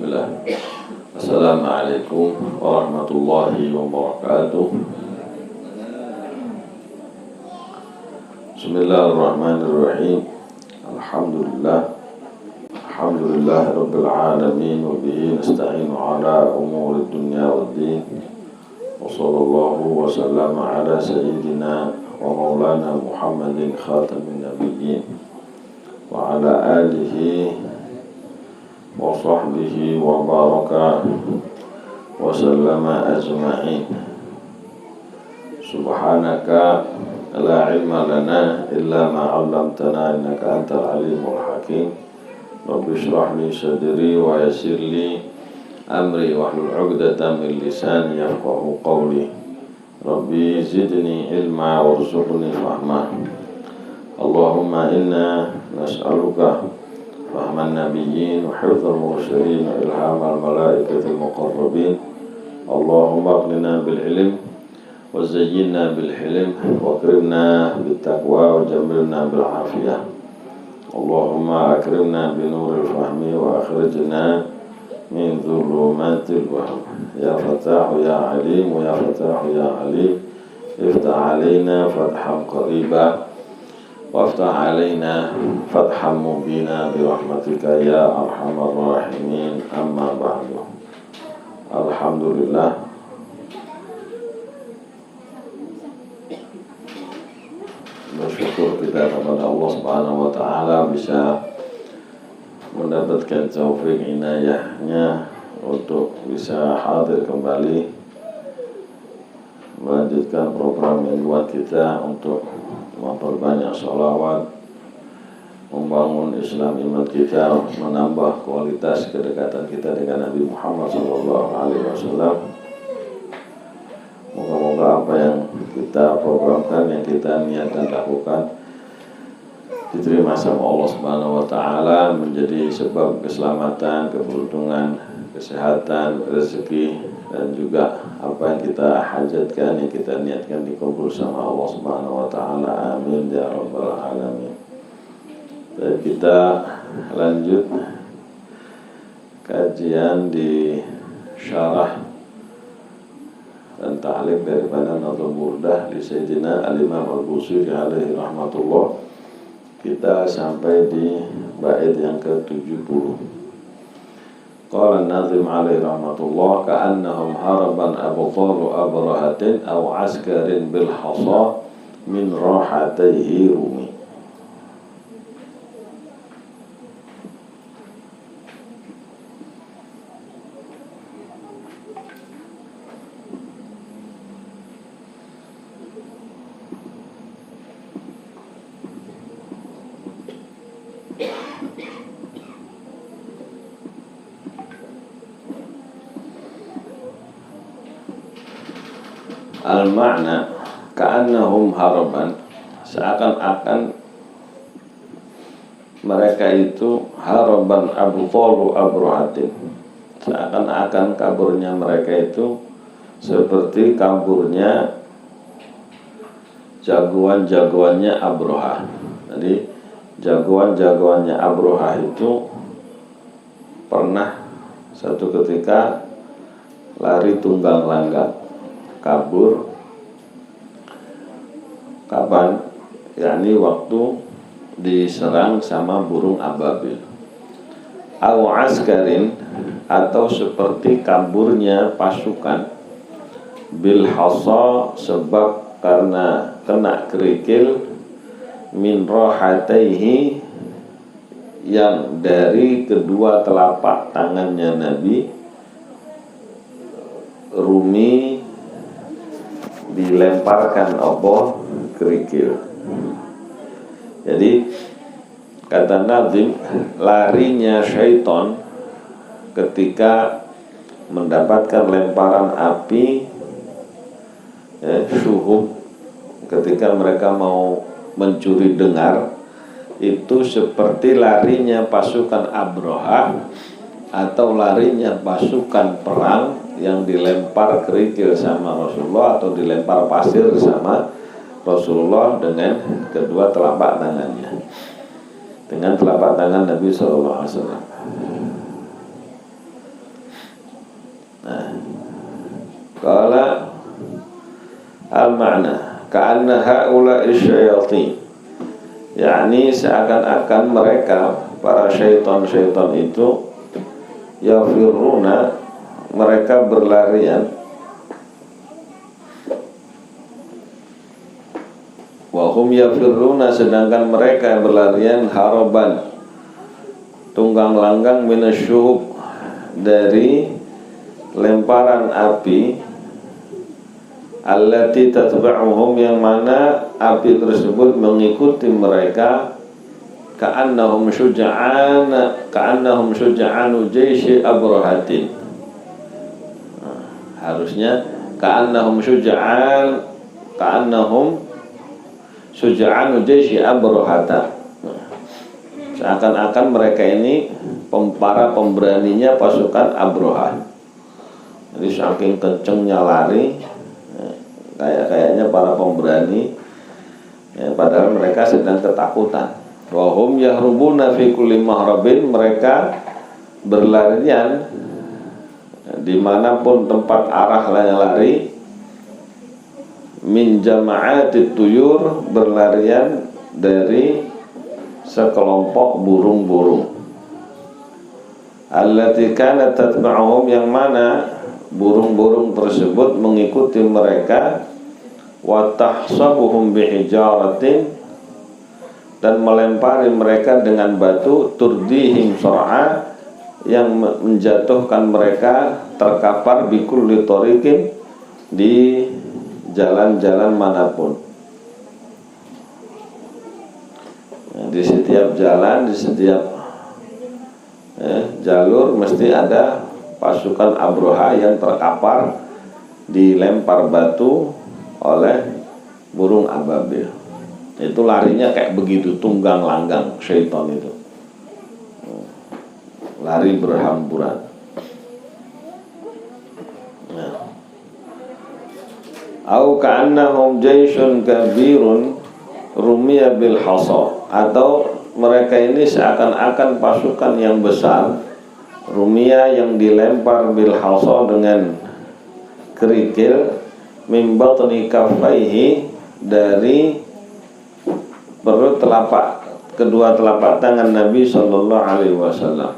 Bismillah. Assalamualaikum warahmatullahi wabarakatuh. Bismillahirrahmanirrahim. Alhamdulillah rabbil alamin wa bihi nasta'inu ala umuri dunya waddin. Wa sallallahu wa sallama ala sayyidina wa maulana Muhammadin khatamin nabiyyin wa ala alihi wa sahbihi wa baraka wa sallama ajma'in. Subhanaka la ilma lana illa ma 'allamtana innaka antal alimul hakim. Rabbi shrah li sadri wa yassir li amri wahlul 'uqdatam min lisani yafqahu qawli. Rabbi zidni ilma warzuqni fahma. Allahumma inna nas'aluka fahman nabiyyin wa hifdzal mursalin wa ilhamal malaikatil muqarrabin. Allahumma aghnina bil ilm wa zayyinna bil hilm wa akrimna bit taqwa wa jamilna bil afiyah. Allahumma akrimna bi nuril fahmi wa akhrijna min dhulumatil wahm. Ya Fatah ya Alim ya Fatah ya Alim, iftah alaina fathan qariba waftah alaina fathan mubina birahmatika ya arhamar rahimin. Amma ba'du. Alhamdulillah, bersyukur kita kepada Allah Subhanahu wa taala bisa mendapatkan taufik inayahnya untuk bisa hadir kembali melanjutkan program mingguan kita untuk memperbanyak sholawat, membangun Islam iman kita, menambah kualitas kedekatan kita dengan Nabi Muhammad SAW. Moga-moga apa yang kita programkan, yang kita niatkan lakukan diterima sama Allah Subhanahu wa taala, menjadi sebab keselamatan, keberuntungan, kesehatan, rezeki, dan juga apa yang kita hajatkan, yang kita niatkan dikumpul sama Allah Subhanahu wa taala. Amin ya rabbal alamin. Dan kita lanjut kajian di syarah dan ta'liq daripada Nadhum Burdah li Sayyidina Al-Imam Al-Busiri alaihi rahmatullah. Kita sampai di bait yang ke-70. Qala an-Nadhim alaihi rahmatullah, ka'annahum haraban abtalu abrahatin aw askarin bil hasa min rahatayhi rumi. Al-makna ka'annahum haraban, seakan-akan mereka itu haraban abtalu abrahatin, seakan-akan kaburnya mereka itu seperti kaburnya jagoan-jagoannya Abraha. Jadi jagoan-jagoannya Abraha itu pernah satu ketika lari tunggang langgang, kabur. Kapan? Yakni waktu diserang sama burung ababil. Aw askarin, atau seperti kaburnya pasukan, bil hasa, sebab karena kena kerikil, min rahataihi, yang dari kedua telapak tangannya Nabi, rumi, dilemparkan apa? Kerikil. Jadi kata Nadhim, larinya syaitan ketika mendapatkan lemparan api, syuhub, ketika mereka mau mencuri dengar, itu seperti larinya pasukan Abraha atau larinya pasukan perang yang dilempar kerikil sama Rasulullah atau dilempar pasir sama Rasulullah dengan kedua telapak tangannya, dengan telapak tangan Nabi SAW. Qala al-ma'na ka'anna ha'ula'i syayatin, yakni seakan-akan mereka para syaitan-syaitan itu yafiruna, mereka berlarian, wahum yafiruna, sedangkan mereka berlarian, haraban, tunggang langgang, minasyuhub, dari lemparan api, allati tatba'uhum, yang mana api tersebut mengikuti mereka, ka'annahum syuja'anu jaisi abrahatin. Harusnya ka'annahum syuja'anu jaisi abrahata. Seakan-akan mereka ini para pemberaninya pasukan Abraha. Jadi saking kencengnya lari, kayaknya para pemberani, ya, padahal mereka sedang ketakutan. Wahum yahrubuna fi kulli mahrabin, mereka berlarian dimanapun tempat arah lari. Min jama'atit tuyur, berlarian dari sekelompok burung-burung. Allati kanat tatba'uhum, yang mana burung-burung tersebut mengikuti mereka. Wa tahsabuhum bihijaratin, dan melempari mereka dengan batu. Turdihim sur'a, yang menjatuhkan mereka terkapar, bikulli tariqin, di jalan-jalan manapun. Di setiap jalan, di setiap jalur mesti ada pasukan Abraha yang terkapar, dilempar batu oleh burung ababil. Itu larinya kayak begitu, tunggang langgang syaitan itu, lari berhamburan. Au ka'annahum jaisyun kabirun rumiya bil hasa, atau mereka ini seakan-akan pasukan yang besar, rumia, yang dilempar bil hasa, dengan kerikil, min batni kaffaihi, dari perut kedua telapak tangan Nabi sallallahu alaihi wasallam.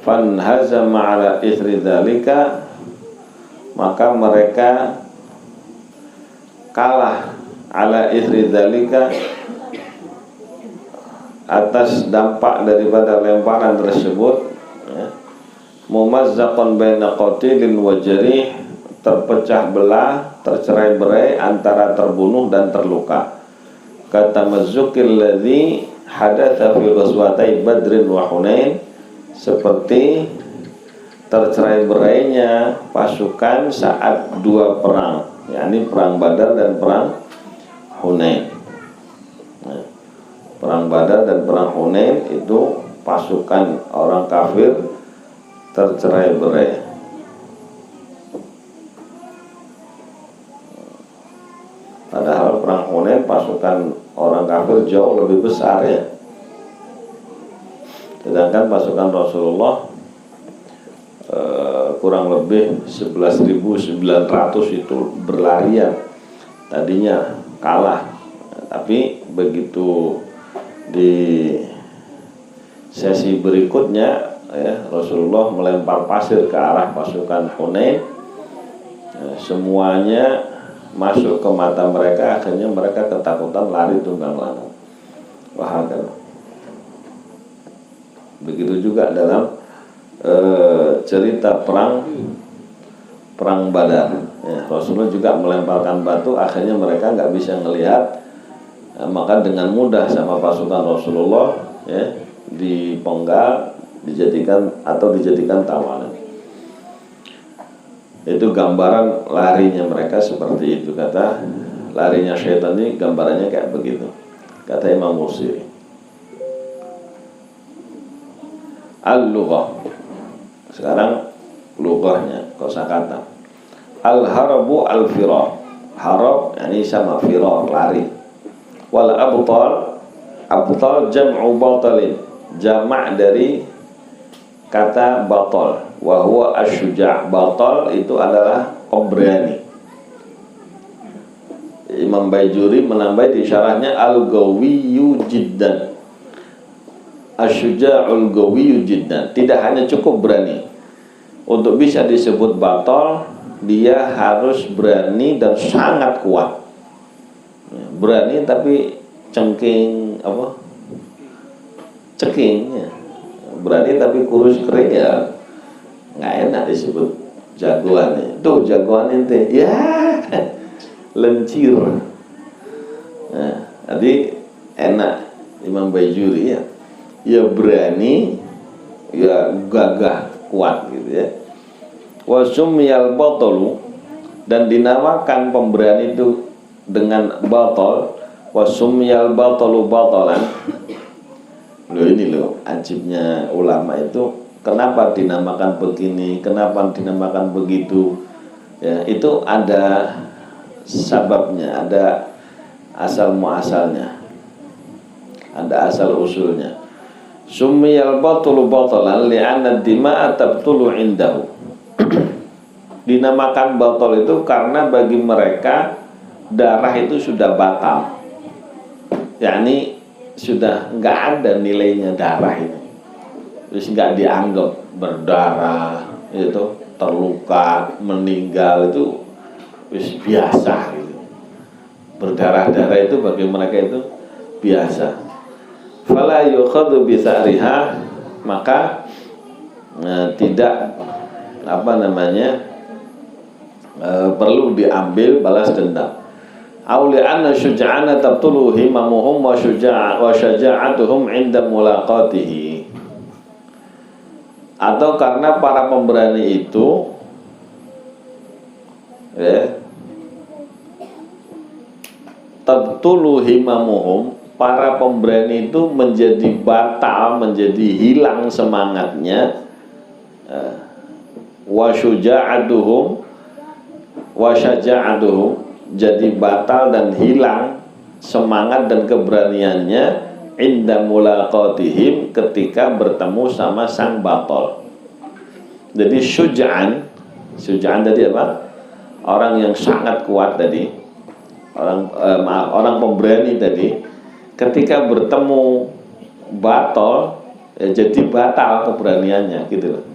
Fanhazama ala ithri dzalika, maka mereka kalah, ala ithri dzalika, atas dampak daripada lemparan tersebut, ya. Mumazzaqan baina qatilin wa jarih, terpecah belah, tercerai-berai antara terbunuh dan terluka. Kata mazzukil ladzi hadatsa fi ghazwatai Badrin wa Hunain, seperti tercerai-berainya pasukan saat dua perang, yakni perang Badar dan perang Hunain. Perang Badar dan perang Hunain itu pasukan orang kafir tercerai-berai. Padahal perang Hunain pasukan orang kafir jauh lebih besar, ya. Sedangkan pasukan Rasulullah kurang lebih 11.900 itu berlarian. Tadinya kalah, tapi begitu di sesi berikutnya, ya, Rasulullah melempar pasir ke arah pasukan Hunain, semuanya masuk ke mata mereka, akhirnya mereka ketakutan, lari tunggang langgang. Wahakala. Begitu juga dalam cerita perang Badar, ya, Rasulullah juga melemparkan batu, akhirnya mereka nggak bisa ngelihat, maka dengan mudah sama pasukan Rasulullah, ya, dipenggal, dijadikan tawanan. Itu gambaran larinya mereka seperti itu. Kata larinya syaitan ini gambarannya kayak begitu, kata Imam Busiri. Al-lughah. Sekarang lughahnya, kosakata. Al-harabu al-firar. Harab yani sama firar, lari. Wal abtal jam'u batalin, jamak dari kata batal, wa huwa asyuja'. Batal itu adalah pemberani. Imam Baijuri menambah di syarahnya al-gawiyyu jiddan. Asyuja'ul gawiyyu jiddan. Tidak hanya cukup berani. Untuk bisa disebut batal, dia harus berani dan sangat kuat. Berani tapi cengking apa? Ceking ya. Berani tapi kurus kering ya nggak enak disebut jagoan. Tuh jagoan ente ya lencir. Nah, jadi enak Imam Baijuri ya. Ya berani, ya gagah, kuat gitu ya. Wa sumiyal batalu, dan dinamakan pemberani itu dengan batal. Wa sumiyal batalu batalan. Loh ini loh ajibnya ulama itu, kenapa dinamakan begini, kenapa dinamakan begitu ya, itu ada sababnya, ada asal muasalnya, ada asal usulnya. Sumiyal batulu batalan li'anna dima'a tabtulu indahu. Dinamakan batal itu karena bagi mereka darah itu sudah batal, yakni sudah nggak ada nilainya darah ini, terus nggak dianggap berdarah, itu terluka, meninggal itu wis biasa gitu. Berdarah-darah itu bagi mereka itu biasa. Fala yukhadhu bisariha, maka tidak perlu diambil balas dendam. Auli anna syuja'ana tabtulu himamuhum wa syaja'atuhum 'inda mulaqatihi. Atau karena para pemberani itu ya, tabtulu himamuhum, para pemberani itu menjadi batal, menjadi hilang semangatnya. Wa syuja'atuhum wa syaja'atuhum, jadi batal dan hilang semangat dan keberaniannya inda mulaqatihim, ketika bertemu sama sang batal. Jadi syuja'an tadi apa? Orang yang sangat kuat tadi, orang pemberani tadi, ketika bertemu batal ya jadi batal keberaniannya gitu loh.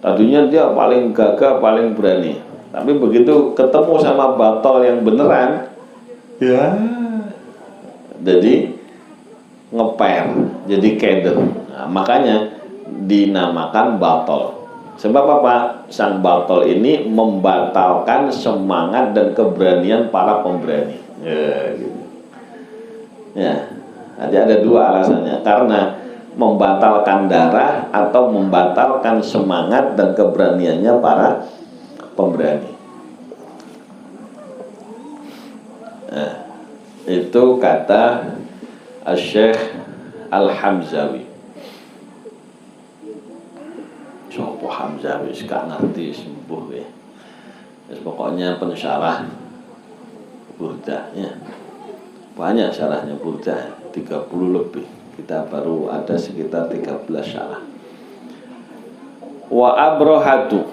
Tadinya dia paling gagah, paling berani, tapi begitu ketemu sama batal yang beneran, ya jadi ngeper, jadi keder. Nah, makanya dinamakan batal. Sebab apa? Sang batal ini membatalkan semangat dan keberanian para pemberani. Ya, gitu. Ya, jadi ada dua alasannya, karena membatalkan darah atau membatalkan semangat dan keberaniannya para pemberani. Nah, itu kata Syekh Al-Hamzawi. Sopo Hamzawi gak ngerti sembuh ya. Pokoknya pensyarah Burdah ya. Banyak syarahnya Burdah, 30 lebih. Kita baru ada sekitar 13 syarah. Wa abrohatu,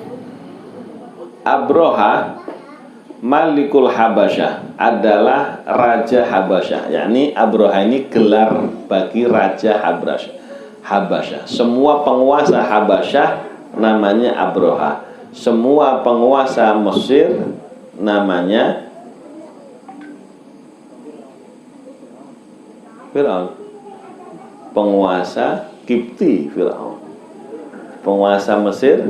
Abroha Malikul Habasyah adalah Raja Habasyah. Yakni Abroha ini gelar bagi Raja Habasyah. Semua penguasa Habasyah namanya Abroha. Semua penguasa Mesir namanya Firaun. Penguasa Kipti Firaun. Penguasa Mesir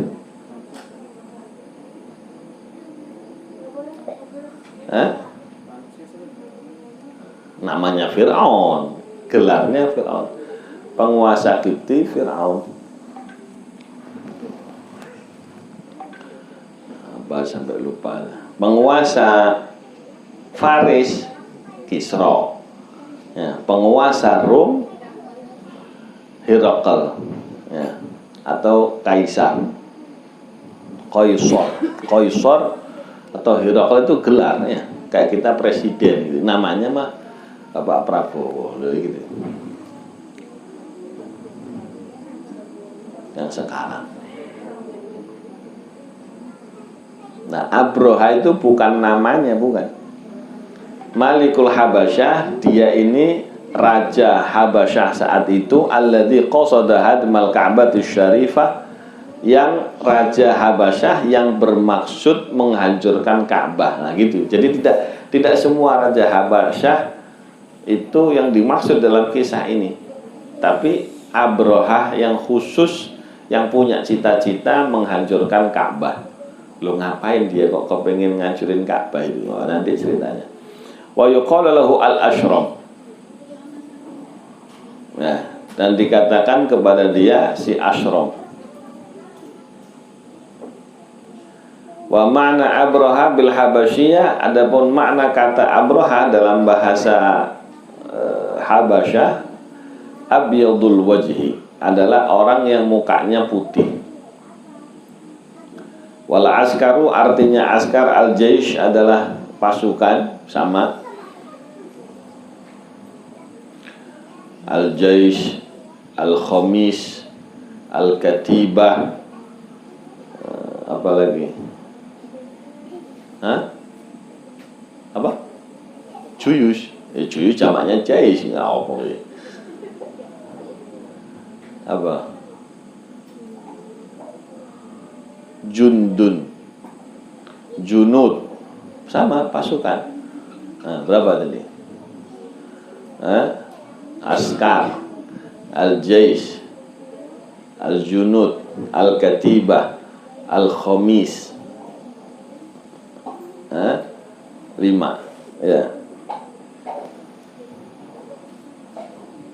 namanya Firaun, gelarnya Firaun. Penguasa Kipti Firaun. Apa sampai lupa. Penguasa Faris Kisra. Ya, penguasa Rom Herakl ya, atau Kaisar. Kaisar atau Herakl itu gelar ya, kayak kita presiden gitu. Namanya mah Bapak Prabowo gitu. yang sekarang. Nah, Abroha itu bukan namanya, bukan. Malikul Habasyah, dia ini raja Habasyah saat itu, alladzi qasada hadmal Ka'batis Syarifah, yang raja Habasyah yang bermaksud menghancurkan Ka'bah. Nah, gitu. Jadi tidak semua raja Habasyah itu yang dimaksud dalam kisah ini. Tapi Abroha yang khusus, yang punya cita-cita menghancurkan Ka'bah. Lo ngapain dia kok kepengen ngancurin Ka'bah itu? Oh, nanti ceritanya. Wa yuqala lahu al-Ashram. Nah, dan dikatakan kepada dia si Ashram. Wa ma'na Abroha bil Habasyiyah, adapun makna kata Abroha dalam bahasa Habasyah, abyadul wajhi, adalah orang yang mukanya putih. Wal askaru, artinya askar, al jaish adalah pasukan, sama. Al jaish, al khamis, al katibah, apa lagi? Hah? Apa? Juyush. Juyush jamaknya jaish, nggak apa ya? Apa? Jundun, junud, sama pasukan. Nah, berapa tadi? Askar, al-jaish, al-junud, al-katibah, al-khamis. 5, ya.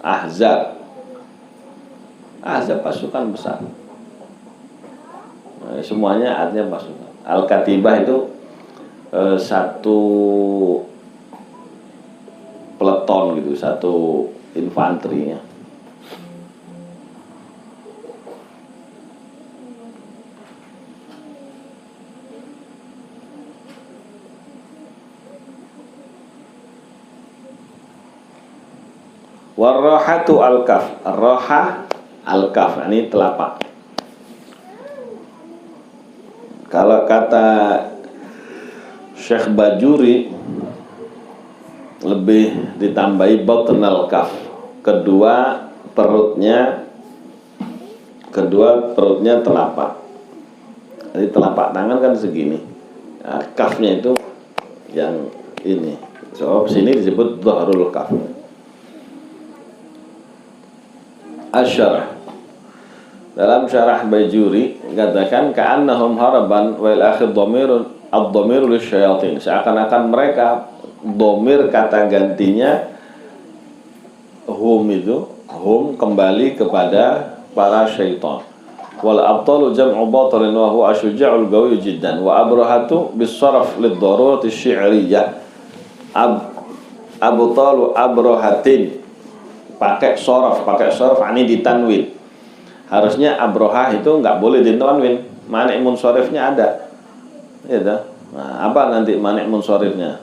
Ahzab, pasukan besar. Semuanya artinya pasukan. Al-Katibah itu satu peleton gitu, satu infanterinya. Warrohatu al-kaf, roha al-kaf, ini telapak. Kalau kata Syekh Bajuri, lebih ditambahi batnal kaf, kedua perutnya telapak. Jadi telapak tangan kan segini. Nah, kafnya itu yang ini. So sini disebut dhahrul kaf. Asyarah, dalam syarah Bajuri katakan ka'annahum haraban wal akhir ad-dhamir lisyayatin, seakan-akan mereka dhamir kata gantinya hum kembali kepada para syaitan. Wal abtalu jam'u batalin wa huwa asyja'ul qawi jiddan wa abrahatu bisarf lid-darurati syi'riyah. Abtalu abrahatin, pakai sorof ini ditanwin. Harusnya Abroha itu nggak boleh ditanwin, manik munsorifnya ada, ya dah. Nah, apa nanti manik munsorifnya?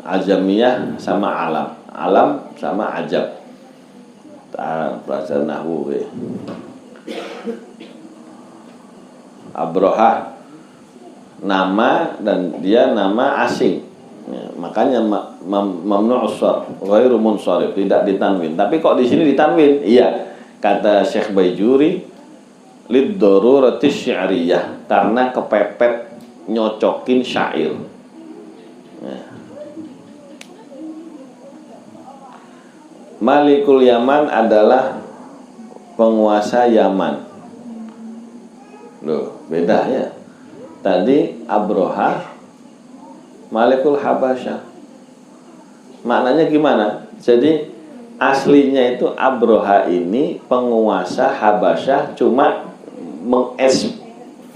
Ajamiyah sama alam sama ajab. Belajar nahwu. Abroha nama, dan dia nama asing. Ya, makanya mamnu'us sarf, ghairu munsharif, tidak ditanwin. Tapi kok di sini ditanwin? Iya, kata Syekh Bajuri, lid-darurati syi'riyah, karena kepepet nyocokin syair. Ya. Malikul Yaman adalah penguasa Yaman. Loh, beda ya. Tadi Abroha, Malikul Habasyah. Maknanya gimana? Jadi aslinya itu Abroha ini penguasa Habasyah, cuma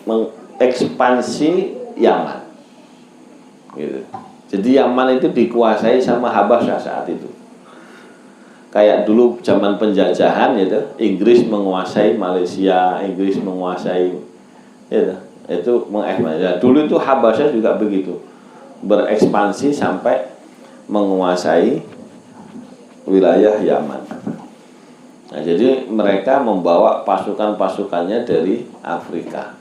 mengekspansi Yaman. Gitu. Jadi Yaman itu dikuasai sama Habasyah saat itu. Kayak dulu zaman penjajahan gitu, Inggris menguasai Malaysia, Inggris menguasai gitu. Itu mengekspansi. Dulu itu Habasyah juga begitu. Berekspansi sampai menguasai wilayah Yaman. Nah, jadi mereka membawa pasukan-pasukannya dari Afrika.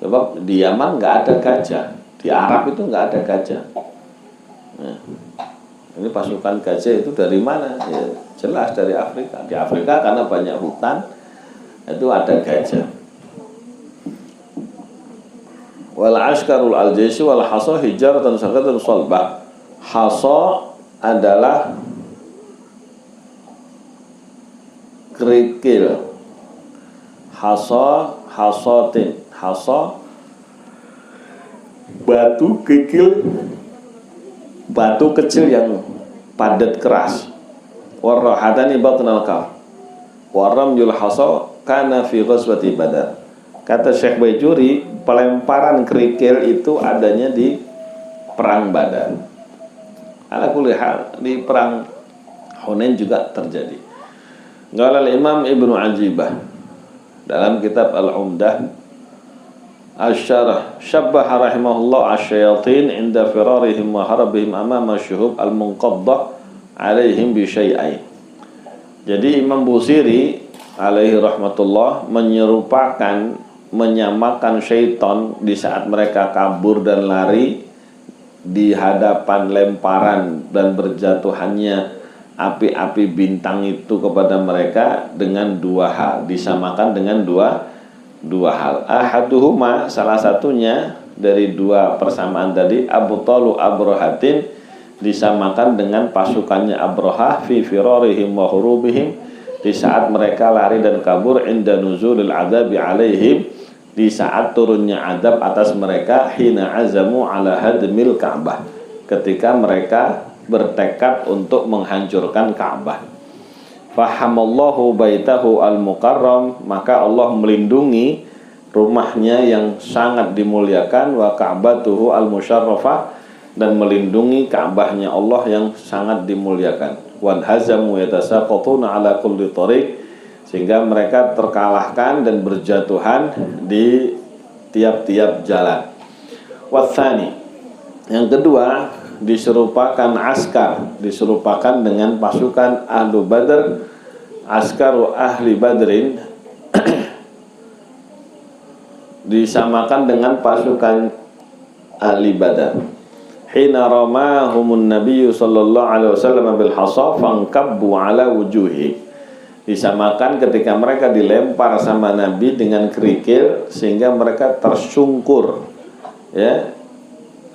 Sebab di Yaman nggak ada gajah, di Arab itu nggak ada gajah. Nah, ini pasukan gajah itu dari mana? Ya, jelas dari Afrika. Di Afrika karena banyak hutan, itu ada gajah. Wal askarul al-jaisi wal hasa hijaratan sakatun salbah. Hasa adalah kerikil. Hasotin. Hasa batu kerikil, batu kecil yang padat keras. Warrahadani batnal kaf. Waramyul hasa kana fi ghazwati Badar. Kata Syekh Baijuri, pelemparan kerikil itu adanya di perang Badar. Ala kulli hal di perang Hunain juga terjadi. Qala al-Imam Ibnu Ajibah dalam kitab Al-Umdah Asy-Syarah syabbaha rahimahullah asy-syayatin inda firarihim wa harabihim amama syuhub al-munqaddah alaihim bi syai'ain. Jadi Imam Busiri alaihi rahmatullah menyamakan syaitan di saat mereka kabur dan lari di hadapan lemparan dan berjatuhannya api-api bintang itu kepada mereka dengan dua hal, disamakan dengan dua hal. Ahaduhuma, salah satunya dari dua persamaan tadi, abtalu abrohatin, disamakan dengan pasukannya Abrohah fi firarihim wa hurubihim, di saat mereka lari dan kabur, inda nuzulil adabi alaihim, di saat turunnya adab atas mereka, hina azamu ala hadmil Ka'bah, ketika mereka bertekad untuk menghancurkan Ka'bah. Fahamallahu baitahu al-mukarram, maka Allah melindungi rumahnya yang sangat dimuliakan, wa ka'batuhu al-musyarrafah, dan melindungi Ka'bahnya Allah yang sangat dimuliakan. Wan hazamu yatasaqatuna ala kulli tariq, sehingga mereka terkalahkan dan berjatuhan di tiap-tiap jalan. Watsani, yang kedua, diserupakan askar, diserupakan dengan pasukan ahlu Badr, askaru ahli Badrin disamakan dengan pasukan ahli Badar. Hina ramahumun nabiyyu sallallahu alaihi wasallam bil hasa fankabbu ala wujuhi, disamakan ketika mereka dilempar sama Nabi dengan kerikil sehingga mereka tersungkur, ya,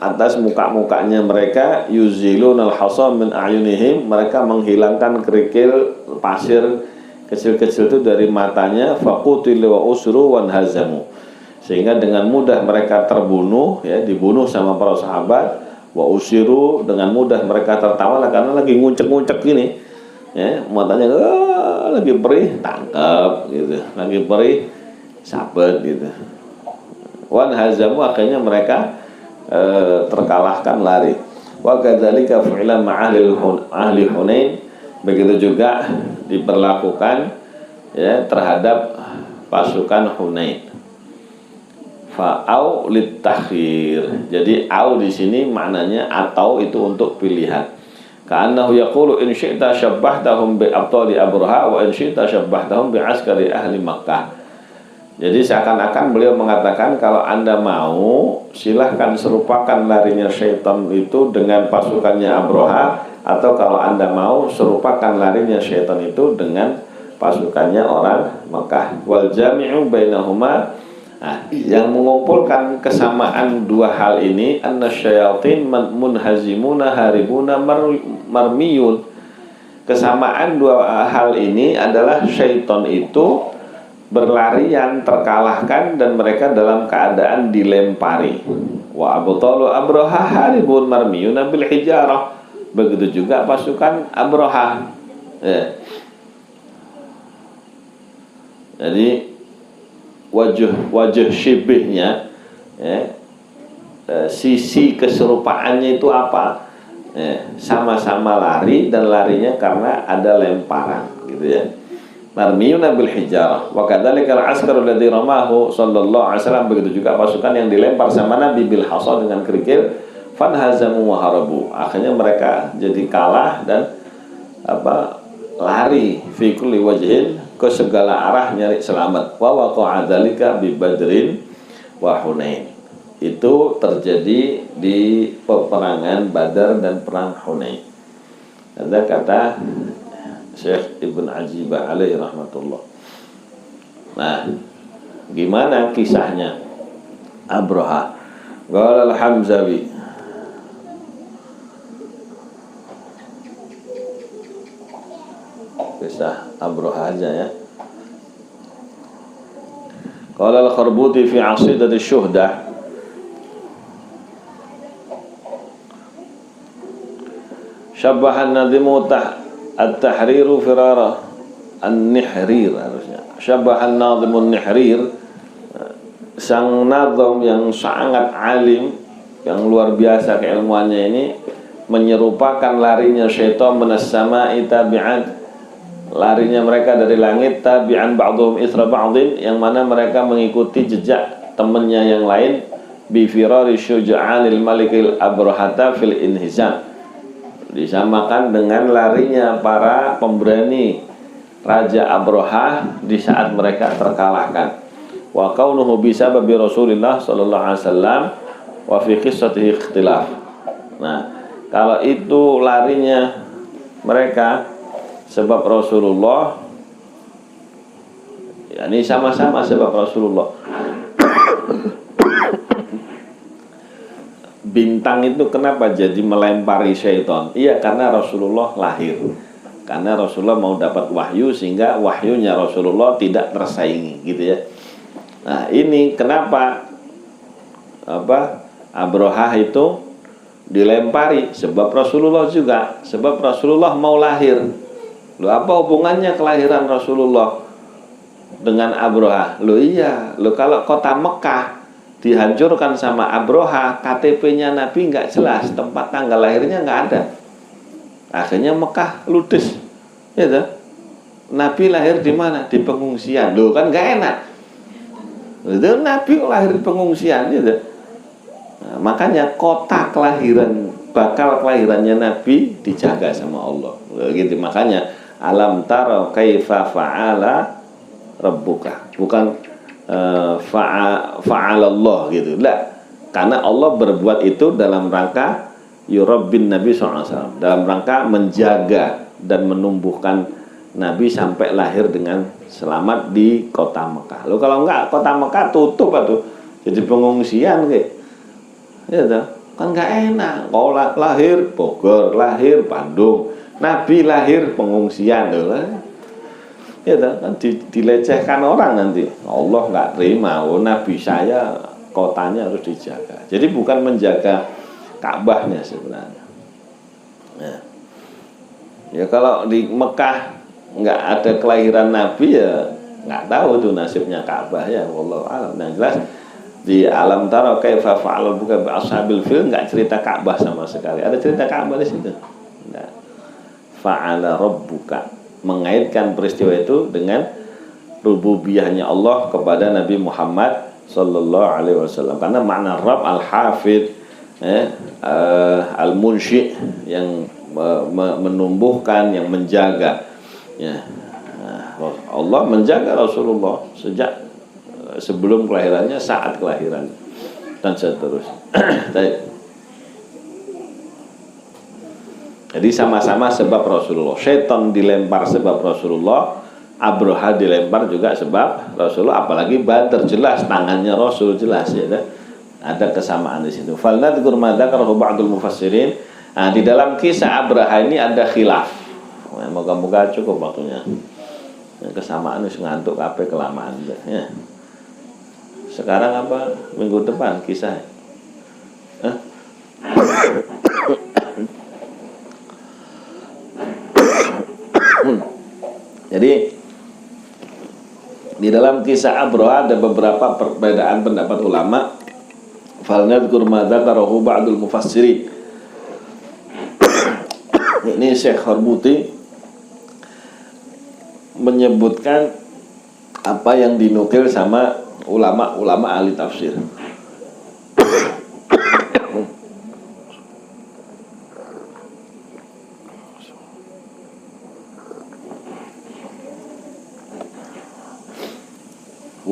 atas muka-mukanya mereka. Yuzilun al-hasa min a'yunihim, mereka menghilangkan kerikil pasir kecil-kecil itu dari matanya. Faqutilu wa usru wan hazamu, sehingga dengan mudah mereka terbunuh, ya, dibunuh sama para sahabat. Wa usiru, dengan mudah mereka tertawa karena lagi nguncek-nguncek gini, ya, matanya lagi perih, tangkap gitu, lagi perih, sabet gitu. Wan hazamu, akhirnya mereka terkalahkan, lari. Wa kadzalika fi'lan ahli Hunain, begitu juga diperlakukan, ya, terhadap pasukan Hunain. Fa'au litakhir, jadi au di sini maknanya atau itu untuk pilihan. Ka'annahu yaqulu in syi'ta syabbahthahum bi abtali Abraha wa in syi'ta syabbahthahum bi askari ahli Makkah. Jadi seakan-akan beliau mengatakan, kalau Anda mau, silahkan serupakan larinya syaitan itu dengan pasukannya Abraha, atau kalau Anda mau, serupakan larinya syaitan itu dengan pasukannya orang Mekah. Wal jami'u bainahuma, nah, yang mengumpulkan kesamaan dua hal ini, anna syayatin munhazimuna haribuna marmiyun. Kesamaan dua hal ini adalah syaitan itu berlarian, terkalahkan, dan mereka dalam keadaan dilempari. Wa abtalu Abraha haribun marmiyuna bil hijarah, begitu juga pasukan Abraha, ya. Jadi wajah syibihnya, ya, sisi keserupaannya itu apa, ya, sama-sama lari, dan larinya karena ada lemparan, gitu ya. Marmiyuna bil hijarah. Wa kadzalika al-askar alladhi ramahu sallallahu alaihi wasallam, begitu juga pasukan yang dilempar sama Nabi bil hasa, dengan kerikil. Fanhazamu wa harabu, akhirnya mereka jadi kalah dan lari fi kulli wajhin, ke segala arah nyari selamat. Wa waqa'a dzalika bi Badrin wa Hunain. Itu terjadi di peperangan Badar dan perang Hunain. Ada kata Syekh Ibn Ajibah alaihi rahmatullah. Nah, gimana kisahnya Abraha? Qala al-Hamzawi, kisah Abraha aja ya. Qala al-Kharbuti fi Asidati Syuhdah, syabbahan nadhimu at-tahriru firara an-nihrir, harusnya syabbahan nadhimu an-nihrir, sang nadham yang sangat alim, yang luar biasa keilmuannya ini, menyerupakan larinya syaitan minas sama'i tabi'an, larinya mereka dari langit, tabi'an ba'dhum ithra ba'dhin, yang mana mereka mengikuti jejak temannya yang lain, bi firari syuja'anil malikil abrahata fil inhizam, disamakan dengan larinya para pemberani Raja Abraha di saat mereka terkalahkan. Wa kaunuhu bisababi Rasulillah sallallahu alaihi wasallam wa fi qissatihi ikhtilaf. Nah, kalau itu larinya mereka sebab Rasulullah, ya ini sama-sama sebab Rasulullah. Bintang itu kenapa jadi melempari syaitan? Iya, karena Rasulullah lahir. Karena Rasulullah mau dapat wahyu, sehingga wahyunya Rasulullah tidak tersaingi, gitu ya. Nah, ini kenapa Abraha itu dilempari, sebab Rasulullah juga, sebab Rasulullah mau lahir. Loh, apa hubungannya kelahiran Rasulullah dengan Abraha? Loh iya, loh kalau kota Mekah dihancurkan sama Abraha, KTP-nya Nabi nggak jelas, tempat tanggal lahirnya nggak ada. Akhirnya Mekah ludes, ya toh? Nabi lahir di mana? Di pengungsian. Loh, kan nggak enak. Itu Nabi lahir di pengungsian, gitu. Nah, makanya kota kelahiran, bakal kelahirannya Nabi dijaga sama Allah. Gitu. Makanya alam tara kaifa fa'ala rabbuka, bukan fa'alallah gitu. Lah, karena Allah berbuat itu dalam rangka yurabbin Nabi SAW, dalam rangka menjaga dan menumbuhkan Nabi sampai lahir dengan selamat di kota Mekah. Loh, kalau enggak, kota Mekah tutup atau jadi pengungsian kayak, ya toh? Kan enggak enak. Kalau lahir Bogor, lahir Bandung, Nabi lahir pengungsian, loh. Ya toh? Kan dilecehkan orang nanti. Allah enggak terima. Oh, Nabi saya kotanya harus dijaga. Jadi bukan menjaga Ka'bahnya sebenarnya. Ya kalau di Mekah nggak ada kelahiran Nabi, ya nggak tahu tuh nasibnya Ka'bah ya. Wallahu a'lam. Yang jelas di alam tara kaifa fa'ala buka bi ashabil fil nggak cerita Ka'bah sama sekali. Ada cerita Ka'bah di situ? Nggak. Fa'ala rabbuka, mengaitkan peristiwa itu dengan rububiyahnya Allah kepada Nabi Muhammad sallallahu alaihi wasallam. Karena makna Rabb al-Hafidh, al-Munshi, yang menumbuhkan, yang menjaga. Ya, Allah menjaga Rasulullah sejak sebelum kelahirannya, saat kelahiran, dan seterusnya. Jadi sama-sama sebab Rasulullah. Syaitan dilempar sebab Rasulullah, Abraha dilempar juga sebab Rasulullah. Apalagi Badar, jelas tangannya Rasul, jelas ya. Ada kesamaan di situ. Falnadhkur ma dzakarahu ba'dul mufassirin. Nah, di dalam kisah Abraha ini ada khilaf. Moga-moga cukup waktunya. Kesamaan wis ngantuk kabeh kelamaan ya. Sekarang apa? Minggu depan kisah. Hah? Jadi di dalam kisah Abraha ada beberapa perbedaan pendapat ulama. Falnadhkur ma dzakarahu ba'dul mufassirin. Ini Syekh Kharbuti menyebutkan apa yang dinukil sama ulama-ulama ahli tafsir.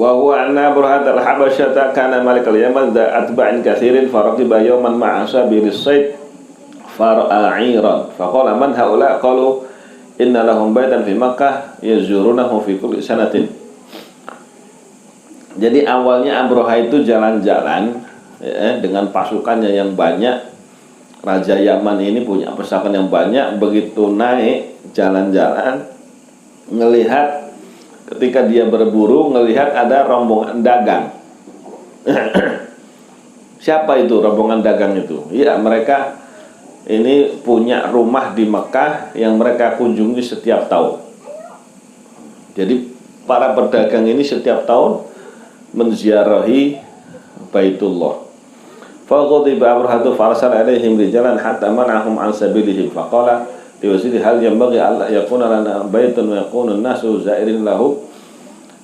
Wa huwa anna burhat al-habasyata kana malik al-yaman da atba'in kathirin faraqiba yawman ma'a sabiri sayd far'a'iran faqala man haula qalu inna lahum baitan fi Makkah yazurunahu fi kulli sanatin. Jadi awalnya Abroha itu jalan-jalan dengan pasukannya yang banyak. Raja Yaman ini punya pasukan yang banyak. Begitu naik jalan-jalan, ngelihat ketika dia berburu, ngelihat ada rombongan dagang. Siapa itu rombongan dagang itu? Ya, mereka ini punya rumah di Mekah yang mereka kunjungi setiap tahun. Jadi para pedagang ini setiap tahun menziarahi Baitullah. Faghadiba Abrahatu farsala alaihim rijalan hatta man'ahum an sabilihim faqala liwaziri hal yanbaghi alla yakuna lana baitun wa yakunu an-nasu zairin lahu.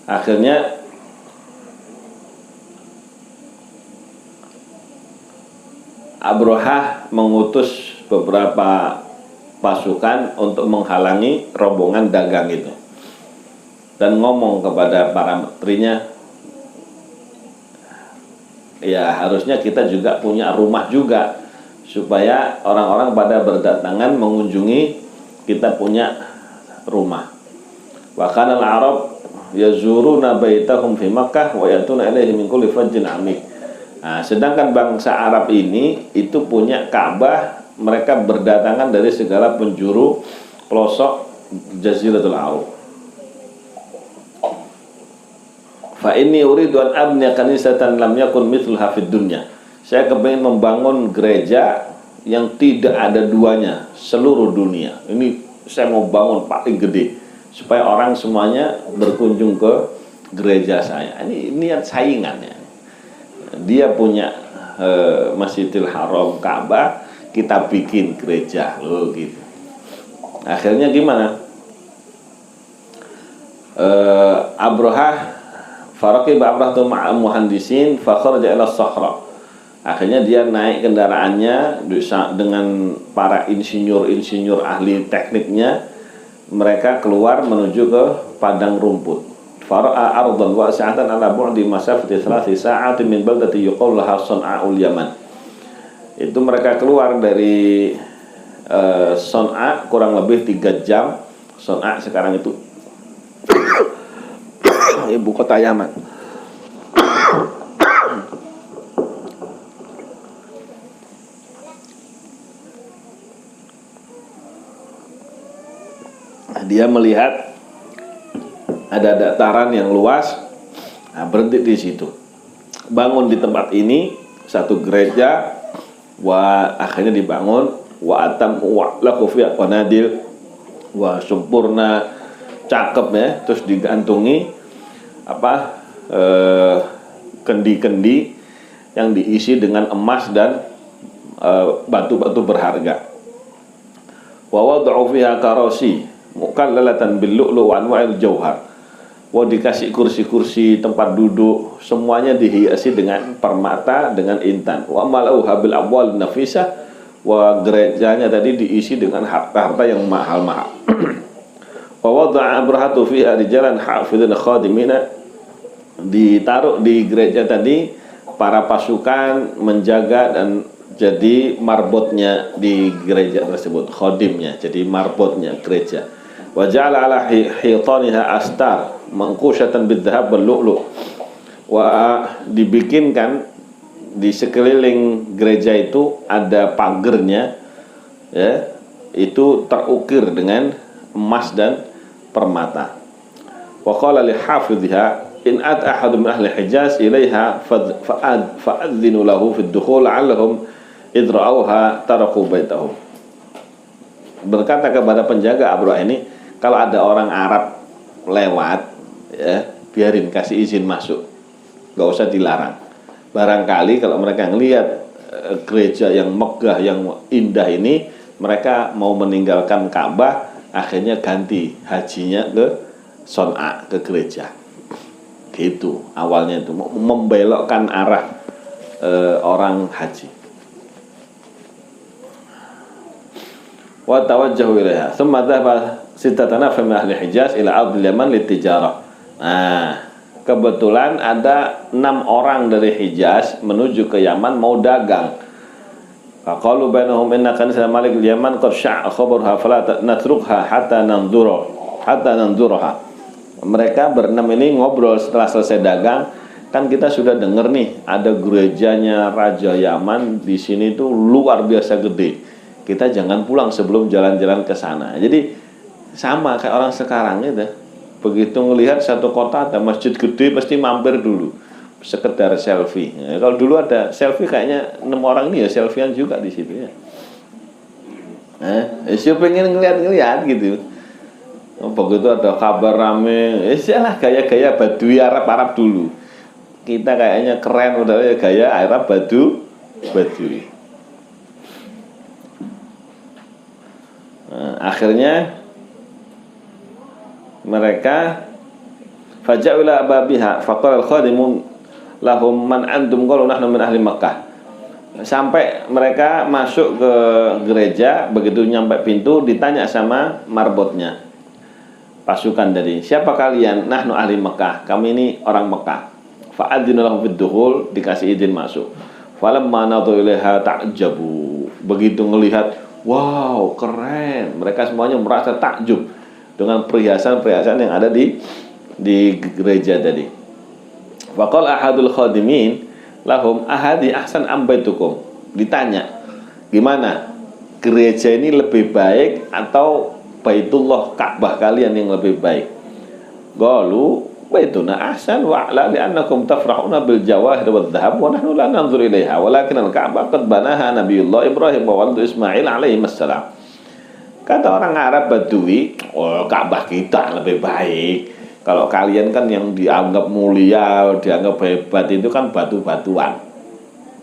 Akhirnya Abroha mengutus beberapa pasukan untuk menghalangi rombongan dagang itu dan ngomong kepada para menterinya, ya harusnya kita juga punya rumah juga supaya orang-orang pada berdatangan mengunjungi kita punya rumah. Wa kana al-arab yazuruna baitahum fi Makkah wa yatuna ilaihi min kulli fajjin amik. Nah, sedangkan bangsa Arab ini itu punya Ka'bah, mereka berdatangan dari segala penjuru pelosok Jaziratul Arab. Fa inni uridu an abniya kanisatan lam yakun mithluha fid dunya. Saya kepingin membangun gereja yang tidak ada duanya seluruh dunia. Ini saya mau bangun paling gede supaya orang semuanya berkunjung ke gereja saya. Ini niat saingannya. Dia punya Masjidil Haram, Ka'bah, kita bikin gereja loh gitu. Akhirnya gimana? Abroha faraqib Abrahatu ma'al muhandisin fa kharaja ila as-sahra. Akhirnya dia naik kendaraannya dengan para insinyur-insinyur ahli tekniknya. Mereka keluar menuju ke padang rumput. Fara'a ardan wasi'atan ala bu'di masafati 3 sa'atin min baldati yuqalu laha San'a'ul Yaman. Itu mereka keluar dari San'a kurang lebih 3 jam. San'a sekarang itu ibu kota Yaman. Dia melihat ada dataran yang luas, nah, berhenti di situ. Bangun di tempat ini satu gereja, akhirnya dibangun, atam laku fi qanadil, sempurna, cakep ya, terus digantungi kendi-kendi yang diisi dengan emas dan batu-batu berharga. Wa wad'u fiha karasi mukallalatan bil lu'lu' wa anwa'il jauhar. Dikasih kursi-kursi tempat duduk, semuanya dihiasi dengan permata, dengan intan. Wa malauha bil abwal nafisah, gerejanya tadi diisi dengan harta-harta yang mahal-mahal. Wa wada'a Abrahatu fiha rijalan hafidhin khadimina. Ditaruh di gereja tadi para pasukan menjaga dan jadi marbotnya di gereja tersebut, khodimnya, jadi marbotnya gereja. Wa ja'ala ala hitaniha astar mangkusyatan bidzahab wal lu'lu'. Dibikinkan di sekeliling gereja itu ada pagernya, ya, itu terukir dengan emas dan permata. Wa qala li hafidhiha in at ahadun min ahli Hijaz ilaiha fa'adzinu lahu fi ad-dukhul 'allahum idra'uha taraku baitahum. Berkata kepada penjaga Abroha ini, kalau ada orang Arab lewat, ya, biarin, kasih izin masuk, nggak usah dilarang. Barangkali kalau mereka ngelihat gereja yang megah, yang indah ini, mereka mau meninggalkan Ka'bah, akhirnya ganti hajinya ke Son'a, ke gereja. Gitu awalnya, itu membelokkan arah orang haji. Wa tawajjahu ilaiha thumma dhahaba sittatana fi ahli Hijaz ila ardil Yaman litijarah. Nah, kebetulan ada 6 orang dari Hijaz menuju ke Yaman mau dagang. Faqalu bainahum inna kanisa malik al-Yaman qad sya'a khabarha fala natrukha hatta nanzuraha. Mereka berenam ini ngobrol setelah selesai dagang, kan kita sudah dengar nih ada gerejanya Raja Yaman di sini tuh luar biasa gede. Kita jangan pulang sebelum jalan-jalan ke sana. Jadi sama kayak orang sekarang itu. Begitu melihat satu kota ada masjid gede pasti mampir dulu sekedar selfie. Kalau dulu ada selfie kayaknya 6 orang ini ya selfiean juga di situ ya. Pengen ngeliat gitu. Begitu ada kabar rame, iyalah gaya-gaya Badui Arab dulu. Kita kayaknya keren udah ya gaya Arab Badui. Akhirnya mereka faja'u ila babiha faqala al-khadimun lahum man antum qalu nahnu min ahli Makkah. Sampai mereka masuk ke gereja, begitu nyampe pintu ditanya sama marbotnya pasukan dari, siapa kalian? Nahnu ahli Makkah, kami ini orang Mekah. Fa'adzina lahum fid-dukhul, dikasih izin masuk. Falamma nadhu ilaiha ta'jabu, begitu ngelihat, wow keren, mereka semuanya merasa takjub dengan perhiasan-perhiasan yang ada di gereja tadi. Faqal ahadul khadimin lahum ahadi ahsan am baitukum. Ditanya, gimana? Gereja ini lebih baik atau Baitullah Ka'bah kalian yang lebih baik? Qalu baituna ahsan wa a'la li'annakum tafrahuna bil jawahir wad dhahab wa nahnu la nanzur ilaiha walakin al-Ka'bah qad banaha Nabiyullah Ibrahim wa waladu Ismail alaihi assalam. Kata orang Arab Badui, oh Ka'bah kita lebih baik. Kalau kalian kan yang dianggap mulia, dianggap hebat itu kan batu-batuan.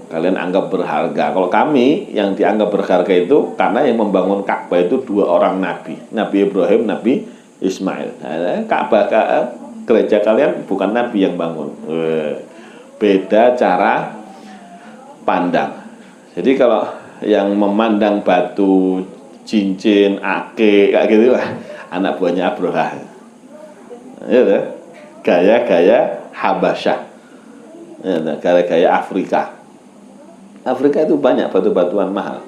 Kalian anggap berharga. Kalau kami yang dianggap berharga itu karena yang membangun Ka'bah itu 2 orang nabi, Nabi Ibrahim, Nabi Ismail. Ka'bah gereja kalian bukan nabi yang bangun. Beda cara pandang. Jadi kalau yang memandang batu, cincin, ake kayak gitu lah, anak buahnya Abraha. Ya, gaya-gaya Habasyah, ya, gaya-gaya Afrika itu banyak batu-batuan mahal.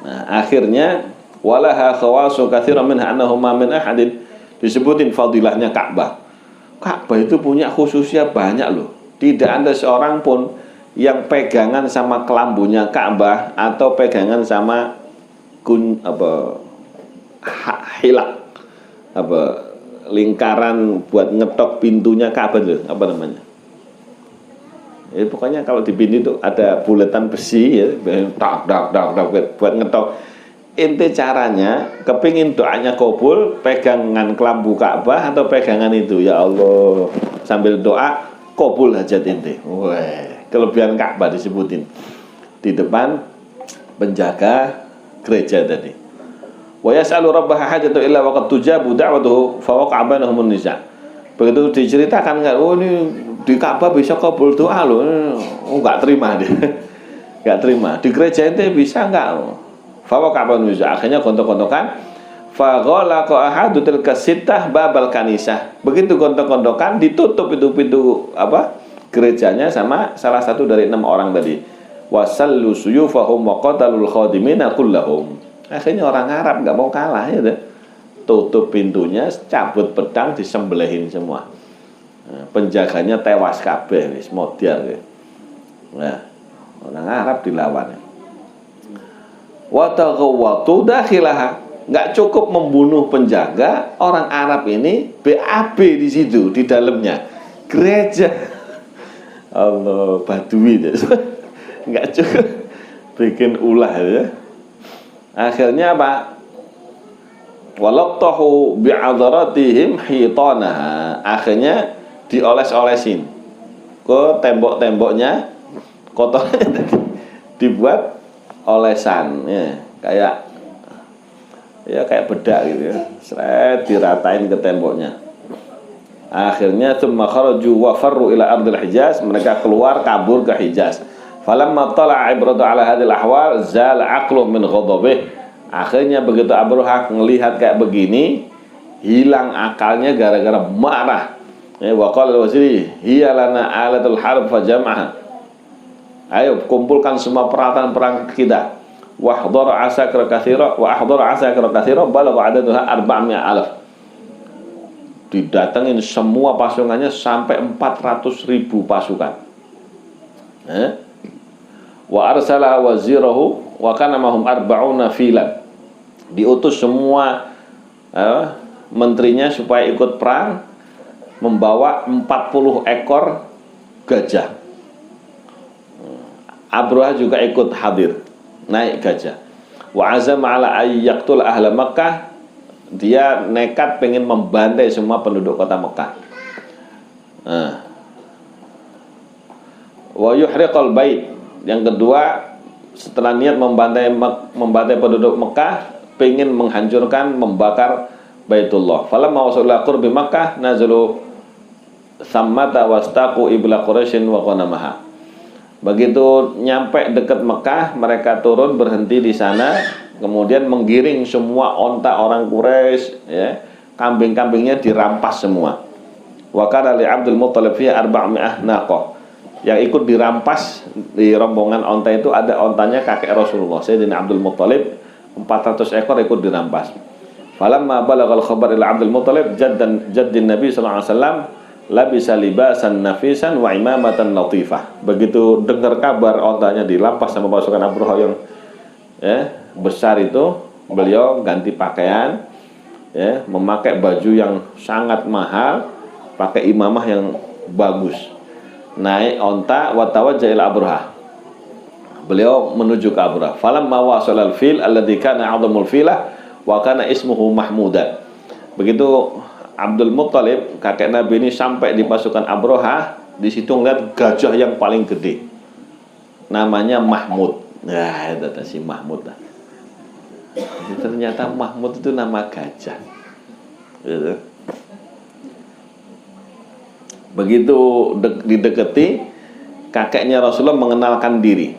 Nah, akhirnya walaha khawasu katsiran minha annahuma min ahadin, disebutin fadilahnya Ka'bah. Ka'bah itu punya khususnya banyak loh. Tidak ada seorang pun yang pegangan sama kelambunya Ka'bah atau pegangan sama hilak lingkaran buat ngetok pintunya Ka'bah itu apa namanya? Ya, pokoknya kalau di pintu itu ada buletan besi ya, buat ngetok. Inti caranya kepingin doanya kabul, pegangan kelambu Ka'bah atau pegangan itu, ya Allah, sambil doa kabul hajat inti. Wah, kelebihan Ka'bah disebutin di depan penjaga gereja tadi. Wa yas'alu rabbaha hajatu illa waqad tujabu da'watuhu fa waqa'a bainahum an-niza'. Begitu diceritakan enggak, oh ini di Ka'bah bisa kabul doa loh. Enggak terima dia. Enggak terima. Di gereja itu bisa enggak? Fa waqa'a bainahum an-niza'. Akhirnya gontok-gontokan. Fa ghalaqa ahadu tilka sittah babal kanisah. Begitu gontok-gontokan ditutup itu pintu gerejanya sama salah satu dari 6 orang tadi. Wasallu suyufahum wa qatalul khadimina kullahum. Akhirnya orang Arab nggak mau kalah ya, tutup pintunya, cabut pedang, disembelihin semua. Nah, penjaganya tewas kabeh, wis modiar ya. Nah, orang Arab dilawan. Wa taghawwatu dakhilaha. Nggak cukup membunuh penjaga, orang Arab ini BAB di situ di dalamnya. Gereja. Allah, Badui deh. Nggak cukup bikin ulah ya. Akhirnya apa? Walaqtahu bi'adharatihim hitanaha. Akhirnya dioles-olesin ke tembok-temboknya, kotornya dibuat olesan ya, kayak bedak gitu ya. Seret diratain ke temboknya. Akhirnya tsumma kharaju wa farru ila ardil Hijaz, mereka keluar kabur ke Hijaz. Falamma tala'a ibratu ala hadhil ahwal zala aqlu min ghadabih. Akhirnya begitu Abraha melihat kayak begini, hilang akalnya gara-gara marah. Wa qala al-waziri hiya lana alatul harb fajam'aha. Ayo kumpulkan semua peralatan perang kita. Wahdhara asakra katsira wa ahdhara asakra katsira balagha adaduha 400,000. Didatengin semua pasukannya sampai 400.000 pasukan. Wa arsala wazirahu wa kana mahum 40 filan. Diutus semua menterinya supaya ikut perang, membawa 40 ekor gajah. Abraha juga ikut hadir, naik gajah. Wa azama ala ayyaqtul ahla Makkah. Dia nekat pengen membantai semua penduduk kota Mekah. Wa yuhriqal bait. Yang kedua, setelah niat membantai penduduk Mekah, pengen menghancurkan, membakar Baitullah. Falamma wasala qurbi Makkah nazalu sammata wastaqu ibla Quraisyin wa qanamaha. Begitu nyampe dekat Mekah, mereka turun berhenti di sana. Kemudian menggiring semua onta orang Quraisy, ya, kambing-kambingnya dirampas semua. Wa kana li Abdul Muttalib fiha 400 naqah. Yang ikut dirampas di rombongan onta itu ada ontanya kakek Rasulullah, Sayyidina Abdul Muttalib, 400 ekor ikut dirampas. Falamma balagal khabar ila Abdul Muttalib jaddin Nabi sallallahu alaihi wasallam labisa libasan nafisan wa imamatan latifah. Begitu dengar kabar ontanya dirampas sama pasukan Abraha yang besar itu, beliau ganti pakaian, ya, memakai baju yang sangat mahal, pakai imamah yang bagus, naik onta, watawajjah ila Abraha. Beliau menuju ke Abraha. Falamma wasalal fil alladzi kana 'azamul filah wa kana ismuhu Mahmudan. Begitu Abdul Muttalib, kakek Nabi ini sampai di pasukan Abraha, di situ ngeliat gajah yang paling gede. Namanya Mahmud. Nah, itu si Mahmud lah. Ternyata Mahmud itu nama gajah. Gitu. Begitu didekati, kakeknya Rasulullah mengenalkan diri.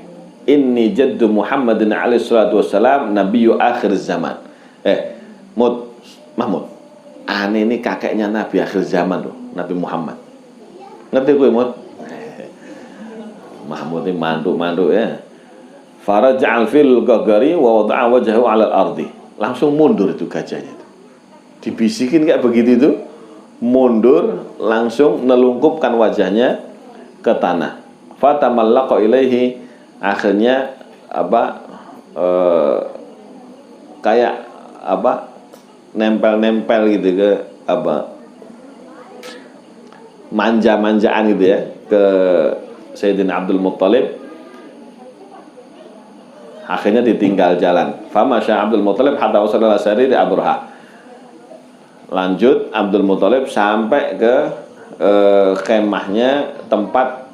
Inni jaddu Muhammadin alaihi salatu wassalam nabiyyu akhir zaman. Mahmud, aneh ini kakeknya Nabi akhir zaman loh, Nabi Muhammad. Ngerti gue, Mud? Mahmud ini mandu-mandu ya. Faraja'al fil gagari wa wada'a wajhahu 'alal ardi. Langsung mundur itu gajahnya itu. Dibisikin kayak begitu itu, mundur, langsung nelungkupkan wajahnya ke tanah. Fatamallaqa ilaihi, akhirnya kayak nempel-nempel gitu ke manja-manjaan gitu ya ke Sayyidina Abdul Muttalib. Akhirnya ditinggal jalan. Famasya Abdul Muttalib hatta wasala sari di Abraha. Lanjut Abdul Muttalib sampai ke kemahnya, tempat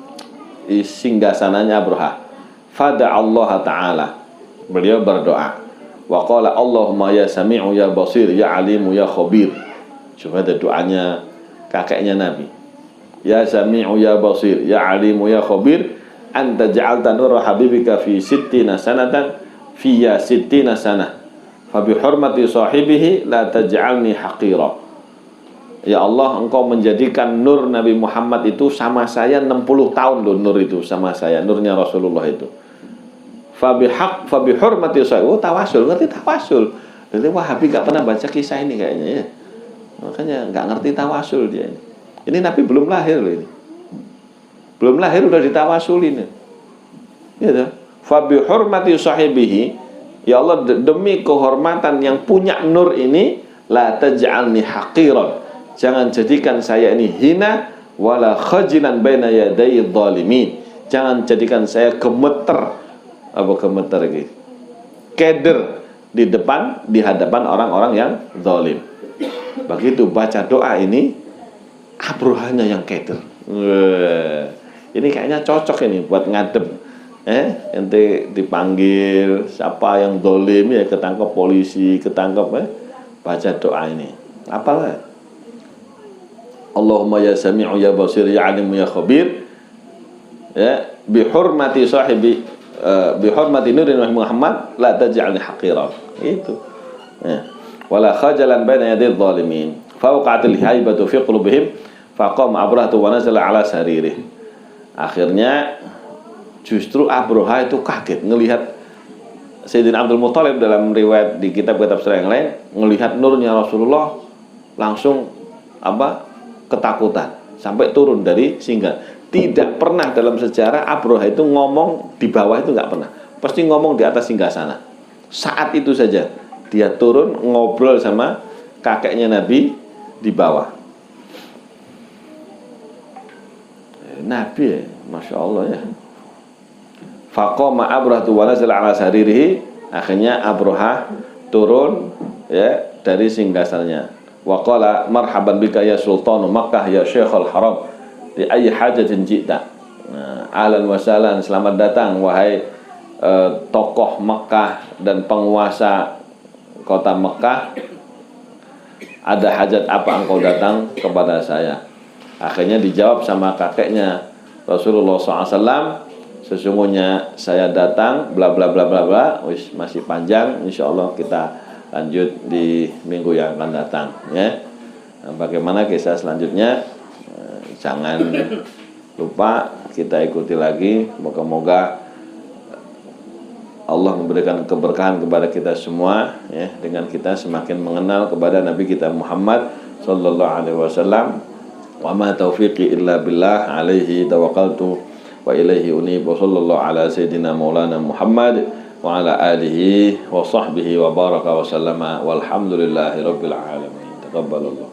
singgasananya Abraha. Fada Allah Ta'ala. Beliau berdoa. Wa qala Allahumma ya sami'u ya basir ya alimu ya khabir. Coba ada doanya kakeknya Nabi. Ya sami'u ya basir ya alimu ya khabir. Anta ja'alta nura habibika fi sittina sanatan fiya sittina sanah fa bi hurmati sahibihi la taj'alni haqira. Ya Allah, engkau menjadikan nur Nabi Muhammad itu sama saya 60 tahun loh, nur itu sama saya, nurnya Rasulullah itu. Fa bi hurmati sahibihi. Oh, tawasul, ngerti tawasul. Jadi Wahabi gak pernah baca kisah ini kayaknya ya. Makanya gak ngerti tawasul dia ini. Ini Nabi belum lahir loh ini. Belum lahir udah ditawasulin. Ya, fa bi hurmati sahibihi, ya Allah, demi kehormatan yang punya nur ini, la taj'alni haqiran, jangan jadikan saya ini hina, wala khajilan baina yaday dhalimin, jangan jadikan saya gemeter, gitu, keder di hadapan orang-orang yang zalim. Begitu baca doa ini, Abrahanya yang keder. Ini kayaknya cocok ini buat ngadep. Ente dipanggil siapa yang dolim ya, ketangkep polisi, ketangkep baca doa ini. Apalah? Allahumma ya sami'u ya basir ya alimu ya khabir. Ya, bi hurmati sahibi bi hurmati nurin Muhammad la taj'alni haqiran. Itu. Ya. wala khajalan baina yadil zalimin. Fawqatil haibatu fi qulubihim faqama Abrahatu wa nazala ala saririh. Akhirnya justru Abraha itu kaget ngelihat Sayyidina Abdul Muthalib dalam riwayat di kitab-kitab sejarah yang lain, melihat nurnya Rasulullah langsung ketakutan sampai turun dari singgah. Tidak pernah dalam sejarah Abraha itu ngomong di bawah, itu nggak pernah. Pasti ngomong di atas singgahsana. Saat itu saja dia turun ngobrol sama kakeknya Nabi di bawah. Nabi ya, Masya Allah ya. Faqama Abrahatu wa nazala ala saririhi. Akhirnya Abraha turun ya dari singgasananya. Wa qala marhaban bika ya sultanu Makkah ya syekhul haram li ayyi hajatin ji'ta. Ahlan wa sahlan, selamat datang wahai tokoh Mekah dan penguasa kota Mekah. Ada hajat apa engkau datang kepada saya? Akhirnya dijawab sama kakeknya Rasulullah SAW, sesungguhnya saya datang bla bla bla bla bla. Masih panjang, insya Allah kita lanjut di minggu yang akan datang ya. Bagaimana kisah selanjutnya, jangan lupa kita ikuti lagi. Moga-moga Allah memberikan keberkahan kepada kita semua ya, dengan kita semakin mengenal kepada Nabi kita Muhammad sallallahu alaihi wasallam. Wa ma taufiqi illa billah, alaihi tawakkaltu wa ilaihi unib. Wa sallallahu ala sayyidina maulana Muhammad wa ala alihi wa sahbihi wa baraka wa sallama walhamdulillahi rabbil alamin. Taqabbalallah.